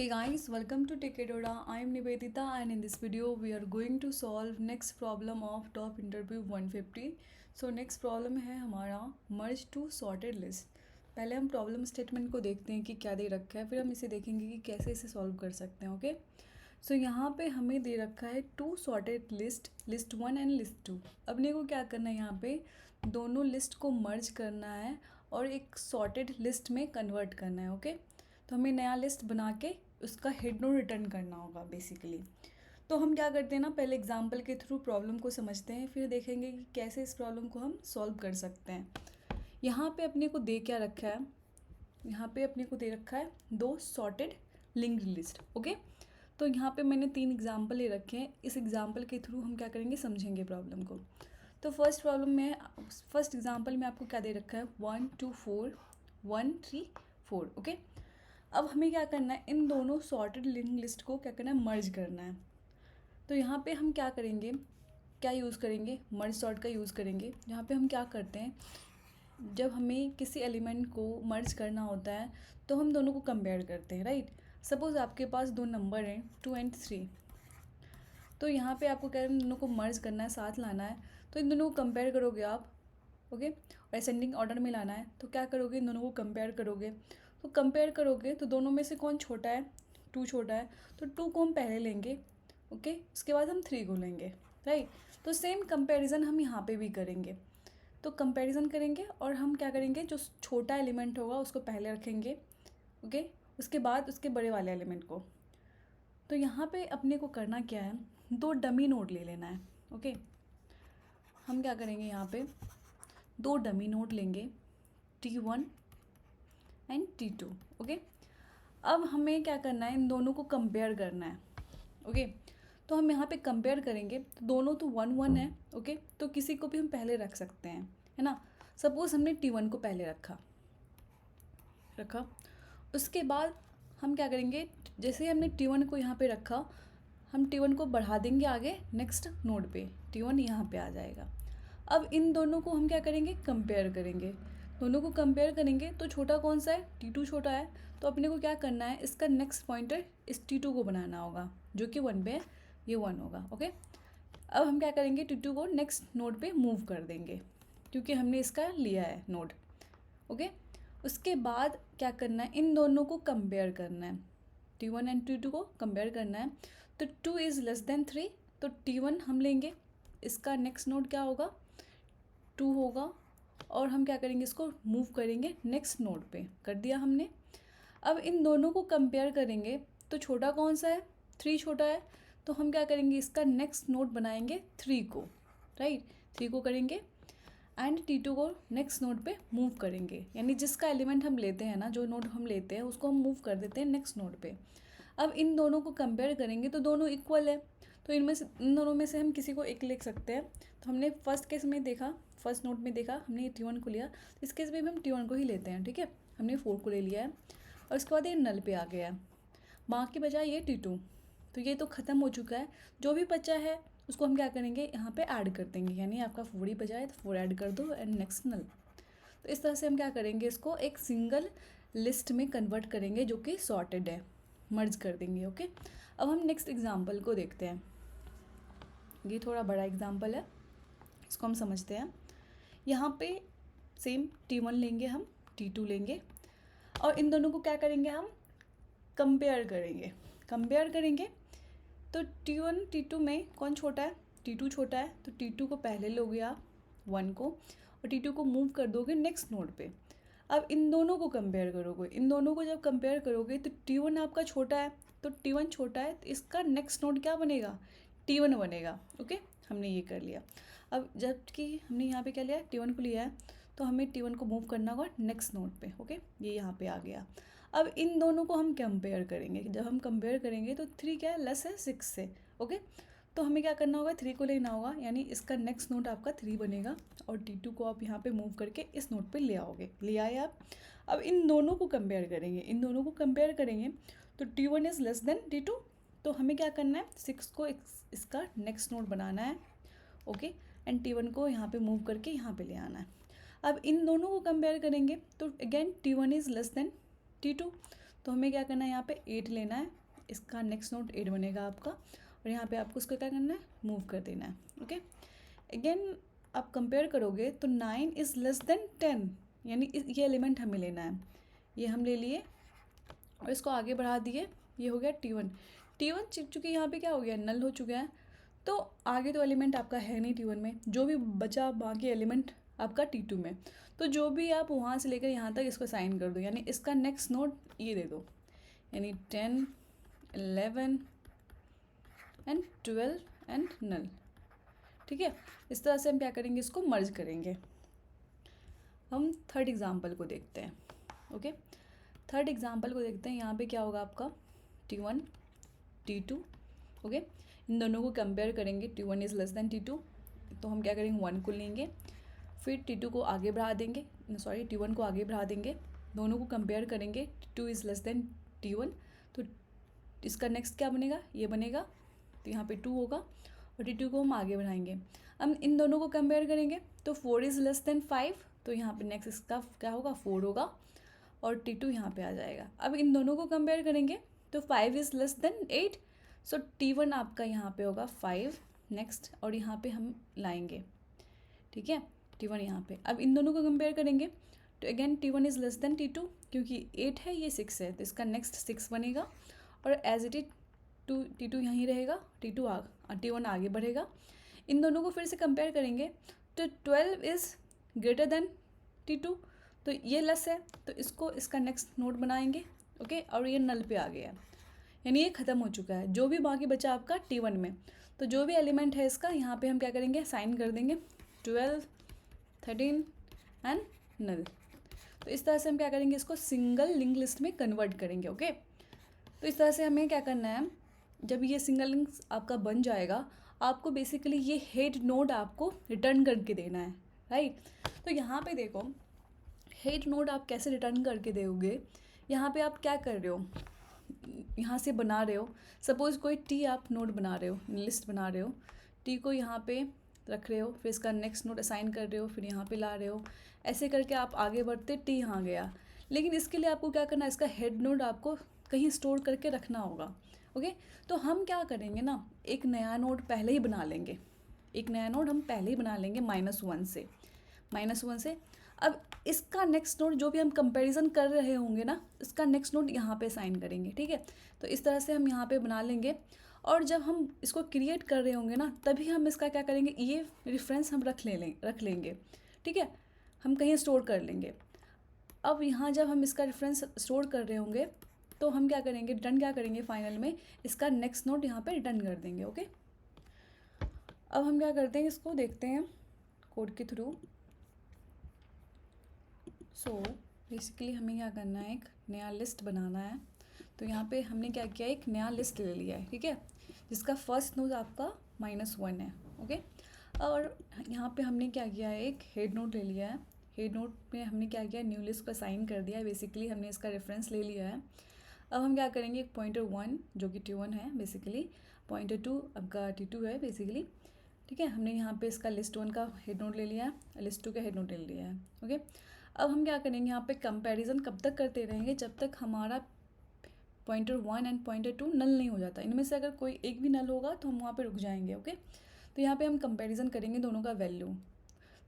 Hey guys, welcome to Tekedoda. I am Nivedita and in this video we are going to solve next problem of top interview 150. So next problem है हमारा merge to sorted list. पहले हम problem statement को देखते हैं कि क्या दे रखा है, फिर हम इसे देखेंगे कि कैसे इसे सॉल्व कर सकते हैं. ओके, सो यहाँ पे हमें दे रखा है two sorted list, list 1 and list 2. अब अपने को क्या करना है, यहाँ पे दोनों लिस्ट को मर्ज करना है और एक सॉर्टेड लिस्ट में कन्वर्ट करना है. ओके, तो हमें नया लिस्ट बना के उसका हेड नोड रिटर्न करना होगा बेसिकली. तो हम क्या करते हैं ना, पहले एग्जांपल के थ्रू प्रॉब्लम को समझते हैं, फिर देखेंगे कि कैसे इस प्रॉब्लम को हम सॉल्व कर सकते हैं. यहाँ पे अपने को दे क्या रखा है, यहाँ पे अपने को दे रखा है दो सॉर्टेड लिंक्ड लिस्ट. ओके, तो यहाँ पे मैंने 3 एग्जांपल ले रखे हैं. इस एग्जांपल के थ्रू हम क्या करेंगे, समझेंगे प्रॉब्लम को. तो फर्स्ट एग्जांपल में आपको क्या दे रखा है, 1 2 4 1 3 4. ओके, अब हमें क्या करना है, इन दोनों सॉर्टेड लिंक लिस्ट को क्या करना है, मर्ज करना है. तो यहाँ पे हम क्या करेंगे, क्या यूज़ करेंगे, मर्ज सॉर्ट का यूज़ करेंगे. यहाँ पे हम क्या करते हैं, जब हमें किसी एलिमेंट को मर्ज करना होता है तो हम दोनों को कंपेयर करते हैं, राइट. सपोज़ आपके पास दो नंबर हैं 2 एंड 3. तो यहाँ पे आपको क्या है, इन दोनों को मर्ज करना है, साथ लाना है. तो इन दोनों को कंपेयर करोगे आप. ओके, और असेंडिंग ऑर्डर में लाना है. तो क्या करोगे, इन दोनों को कंपेयर करोगे. तो कंपेयर करोगे तो दोनों में से कौन छोटा है, 2 छोटा है. तो 2 को हम पहले लेंगे. ओके, उसके बाद हम 3 को लेंगे, राइट. तो सेम कंपैरिजन हम यहाँ पे भी करेंगे. तो कंपैरिजन करेंगे और हम क्या करेंगे, जो छोटा एलिमेंट होगा उसको पहले रखेंगे. ओके, उसके बाद उसके बड़े वाले एलिमेंट को. तो यहाँ पे अपने को करना क्या है, दो डमी नोड ले लेना है. ओके, हम क्या करेंगे, यहाँ पे दो डमी नोड लेंगे, T1 एंड T2. ओके, अब हमें क्या करना है, इन दोनों को कंपेयर करना है. ओके, तो हम यहाँ पे कंपेयर करेंगे तो दोनों तो 1 1 है. ओके, तो किसी को भी हम पहले रख सकते हैं, है ना. सपोज़ हमने T1 को पहले रखा. उसके बाद हम क्या करेंगे, जैसे हमने T1 को यहाँ पे रखा, हम T1 को बढ़ा देंगे आगे नेक्स्ट नोड पे. T1 यहाँ पे आ जाएगा. अब इन दोनों को हम क्या करेंगे, कंपेयर करेंगे. दोनों को कंपेयर करेंगे तो छोटा कौन सा है, T2 छोटा है. तो अपने को क्या करना है, इसका नेक्स्ट पॉइंटर इस T2 को बनाना होगा, जो कि 1 पे है, ये 1 होगा. ओके, अब हम क्या करेंगे, T2 को नेक्स्ट नोड पे मूव कर देंगे, क्योंकि हमने इसका लिया है नोड. ओके, उसके बाद क्या करना है, इन दोनों को कंपेयर करना है. T1 एंड T2 को कंपेयर करना है. तो 2 इज़ लेस देन 3, तो T1 हम लेंगे, इसका नेक्स्ट नोड क्या होगा, 2 होगा. और हम क्या करेंगे, इसको मूव करेंगे नेक्स्ट नोड पे, कर दिया हमने. अब इन दोनों को कंपेयर करेंगे तो छोटा कौन सा है, 3 छोटा है. तो हम क्या करेंगे, इसका नेक्स्ट नोड बनाएंगे 3 को, राइट. 3 को करेंगे एंड T2 को नेक्स्ट नोड पे मूव करेंगे. यानी जिसका एलिमेंट हम लेते हैं ना, जो नोड हम लेते हैं उसको हम मूव कर देते हैं नेक्स्ट नोड पे. अब इन दोनों को कंपेयर करेंगे तो दोनों इक्वल है. तो इन दोनों में से हम किसी को एक लिख सकते हैं. तो हमने फर्स्ट केस में देखा, फर्स्ट नोट में देखा, हमने T1 को लिया. इस केस में भी हम T1 को ही लेते हैं, ठीक है. हमने 4 को ले लिया है और उसके बाद ये नल पे आ गया है, बाकी बचा ये T2. तो ये तो ख़त्म हो चुका है. जो भी बचा है उसको हम क्या करेंगे, यहाँ पे ऐड कर देंगे. यानी आपका 4 ही बचा है तो 4 ऐड कर दो एंड नेक्स्ट नल. तो इस तरह से हम क्या करेंगे, इसको एक सिंगल लिस्ट में कन्वर्ट करेंगे जो कि सॉर्टेड है, मर्ज कर देंगे. ओके, अब हम नेक्स्ट एग्जांपल को देखते हैं. ये थोड़ा बड़ा एग्जांपल है, इसको हम समझते हैं. यहाँ पे सेम T1 लेंगे, हम T2 लेंगे और इन दोनों को क्या करेंगे, हम कंपेयर करेंगे. तो T1 T2 में कौन छोटा है, T2 छोटा है. तो T2 को पहले लोगे आप 1 को, और T2 को मूव कर दोगे नेक्स्ट नोड पे. अब इन दोनों को कंपेयर करोगे, इन दोनों को जब कंपेयर करोगे तो T1 आपका छोटा है. तो T1 छोटा है तो इसका नेक्स्ट नोड क्या बनेगा, T1 बनेगा. ओके, हमने ये कर लिया. अब जबकि हमने यहाँ पे क्या लिया, T1 को लिया है, तो हमें T1 को मूव करना होगा नेक्स्ट नोड पे. ओके, ये यहाँ पे आ गया. अब इन दोनों को हम कंपेयर करेंगे. जब हम कंपेयर करेंगे तो 3 क्या है, लेस है 6 से. ओके, तो हमें क्या करना होगा, 3 को लेना होगा. यानी इसका नेक्स्ट नोड आपका 3 बनेगा और T2 को आप यहाँ पे मूव करके इस नोड पे ले आओगे, ले आए आप. अब इन दोनों को कंपेयर करेंगे, तो T1 is less than T2. तो हमें क्या करना है, 6 को इसका नेक्स्ट नोड बनाना है. ओके, एंड T1 को यहाँ पे मूव करके यहाँ पे ले आना है. अब इन दोनों को कंपेयर करेंगे तो again T1 is less than T2. तो हमें क्या करना है, यहाँ पे 8 लेना है, इसका नेक्स्ट नोड 8 बनेगा आपका, और यहाँ पे आपको उसको क्या करना है, मूव कर देना है। ओके, अगेन आप कंपेयर करोगे तो 9 इज़ लेस देन 10, यानी ये एलिमेंट हमें लेना है, ये हम ले लिए और इसको आगे बढ़ा दिए, ये हो गया T1 चूँकि यहाँ पे क्या हो गया, नल हो चुका है, तो आगे तो एलिमेंट आपका है नहीं T1 में, जो भी बचा बाकी एलिमेंट आपका T2 में, तो जो भी आप वहाँ से लेकर यहाँ तक इसको साइन कर दो, यानी इसका नेक्स्ट नोड ये दे दो, यानी 10, 11 एंड 12 एंड नल। ठीक है, इस तरह से हम क्या करेंगे, इसको मर्ज करेंगे। हम थर्ड एग्जाम्पल को देखते हैं। ओके, थर्ड एग्जाम्पल को देखते हैं। यहाँ पे क्या होगा आपका T1 T2। ओके, इन दोनों को कंपेयर करेंगे, T1 is less than T2, तो हम क्या करेंगे, 1 को लेंगे, फिर T2 को आगे बढ़ा देंगे, सॉरी T1 को आगे बढ़ा देंगे, दोनों को कंपेयर करेंगे, T2 is less than T1, तो इसका नेक्स्ट क्या बनेगा, ये बनेगा, तो यहाँ पे 2 होगा, और T2 को हम आगे बढ़ाएंगे। हम इन दोनों को कंपेयर करेंगे तो 4 इज़ लेस देन 5, तो यहाँ पे नेक्स्ट इसका क्या होगा, 4 होगा, और T2 यहाँ पे आ जाएगा। अब इन दोनों को कंपेयर करेंगे तो 5 is less than 8, so T1 आपका यहाँ पे होगा 5 नेक्स्ट, और यहाँ पे हम लाएंगे, ठीक है, T1 यहाँ पे। अब इन दोनों को कंपेयर करेंगे तो again T1 is less than T2, क्योंकि 8 है, ये 6 है, तो इसका नेक्स्ट 6 बनेगा, और एज इट इज T2 यहीं रहेगा, T1 आगे बढ़ेगा। इन दोनों को फिर से कंपेयर करेंगे तो 12 इज़ ग्रेटर देन T2, तो ये लेस है, तो इसको इसका नेक्स्ट नोड बनाएंगे। ओके, और ये नल पे आ गया, यानी ये ख़त्म हो चुका है। जो भी बाकी बचा आपका T1 में, तो जो भी एलिमेंट है इसका यहाँ पे हम क्या करेंगे, साइन कर देंगे 12, 13 एंड नल। तो इस तरह से हम क्या करेंगे, इसको सिंगल लिंक लिस्ट में कन्वर्ट करेंगे। ओके, तो इस तरह से हमें क्या करना है, जब ये सिंगल लिंक आपका बन जाएगा, आपको बेसिकली ये हेड नोड आपको रिटर्न करके देना है, राइट। तो यहाँ पे देखो, हेड नोड आप कैसे रिटर्न करके दोगे, यहाँ पे आप क्या कर रहे हो, यहाँ से बना रहे हो, सपोज़ कोई टी आप नोड बना रहे हो, लिस्ट बना रहे हो, टी को यहाँ पे रख रहे हो, फिर इसका नेक्स्ट नोड असाइन कर रहे हो, फिर यहाँ पे ला रहे हो, ऐसे करके आप आगे बढ़ते, टी यहाँ गया। लेकिन इसके लिए आपको क्या करना है, इसका हेड नोड आपको कहीं स्टोर करके रखना होगा। ओके, तो हम क्या करेंगे ना, एक नया नोड पहले ही बना लेंगे, एक नया नोड हम पहले ही बना लेंगे -1 से। अब इसका नेक्स्ट नोड जो भी हम कंपैरिजन कर रहे होंगे ना, इसका नेक्स्ट नोड यहाँ पे साइन करेंगे, ठीक है। तो इस तरह से हम यहाँ पे बना लेंगे, और जब हम इसको क्रिएट कर रहे होंगे ना, तभी हम इसका क्या करेंगे, ये रेफरेंस हम रख लेंगे, ठीक है, हम कहीं स्टोर कर लेंगे। अब यहाँ जब हम इसका रेफरेंस स्टोर कर रहे होंगे, तो हम क्या करेंगे, रिटर्न क्या करेंगे, फाइनल में इसका नेक्स्ट नोड यहाँ पे रिटर्न कर देंगे। ओके, अब हम क्या करते हैं, इसको देखते हैं कोड के थ्रू। सो बेसिकली हमें क्या करना है, एक नया लिस्ट बनाना है। तो यहाँ पे हमने क्या किया, एक नया लिस्ट ले लिया है, ठीक है, जिसका फर्स्ट नोड आपका -1 है। ओके, और यहाँ पे हमने क्या किया है, एक हेड नोड ले लिया है। हेड नोड में हमने क्या किया, न्यू लिस्ट को असाइन कर दिया है, बेसिकली हमने इसका रेफरेंस ले लिया है। अब हम क्या करेंगे, एक (1) जो कि T1 है बेसिकली, (2) आपका T2 है बेसिकली, ठीक है। हमने यहाँ पे इसका list1 का हेड नोड ले लिया है, list2 का हेड नोड ले लिया है। ओके, अब हम क्या करेंगे, यहाँ पे कंपैरिजन कब तक करते रहेंगे, जब तक हमारा (1) एंड (2) नल नहीं हो जाता। इनमें से अगर कोई एक भी नल होगा तो हम वहाँ पे रुक जाएंगे। ओके, तो यहाँ पे हम कंपैरिजन करेंगे दोनों का वैल्यू।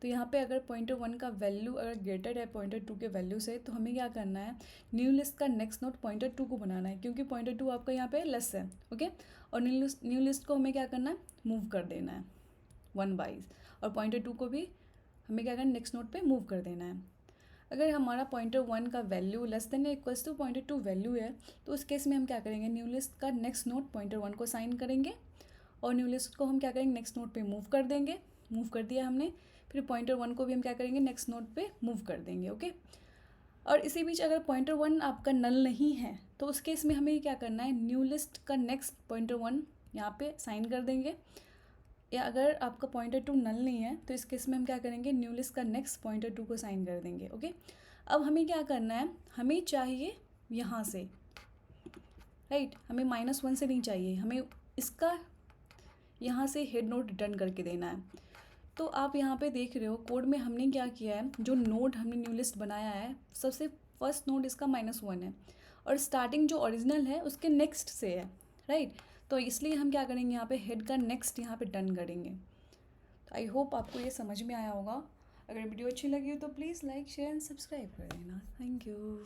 तो यहाँ पे अगर (1) का वैल्यू अगर ग्रेटर है (2) के वैल्यू से, तो हमें क्या करना है, न्यू लिस्ट का नेक्स्ट नोड (2) को बनाना है, क्योंकि (2) आपका यहाँ पे लेस है। ओके, और न्यू लिस्ट को हमें क्या करना है, मूव कर देना है 1 वाइज, और (2) को भी हमें क्या करना है, नेक्स्ट नोड पे मूव कर देना है। अगर हमारा (1) का वैल्यू लेस देन या इक्वल्स टू (2) वैल्यू है, तो उस केस में हम क्या करेंगे, न्यू लिस्ट का नेक्स्ट नोड (1) को साइन करेंगे, और न्यू लिस्ट को हम क्या करेंगे, नेक्स्ट नोड पे मूव कर देंगे। मूव कर दिया हमने, फिर (1) को भी हम क्या करेंगे, नेक्स्ट नोड पे मूव कर देंगे। ओके, और इसी बीच अगर (1) आपका नल नहीं है, तो उस केस में हमें क्या करना है, न्यू लिस्ट का नेक्स्ट (1) यहाँ पे साइन कर देंगे, या अगर आपका (2) नल नहीं है, तो इस केस में हम क्या करेंगे, न्यू लिस्ट का नेक्स्ट (2) को साइन कर देंगे। ओके, अब हमें क्या करना है, हमें चाहिए यहाँ से, राइट, हमें -1 से नहीं चाहिए, हमें इसका यहाँ से हेड नोड रिटर्न करके देना है। तो आप यहाँ पे देख रहे हो कोड में हमने क्या किया है, जो नोड हमने न्यू लिस्ट बनाया है, सबसे फर्स्ट नोड इसका -1 है, और स्टार्टिंग जो ओरिजिनल है उसके नेक्स्ट से है, राइट। तो इसलिए हम क्या करेंगे, यहाँ पे हेड का नेक्स्ट यहाँ पे डन करेंगे। तो आई होप आपको ये समझ में आया होगा। अगर वीडियो अच्छी लगी हो तो please like share and subscribe कर देना। Thank you.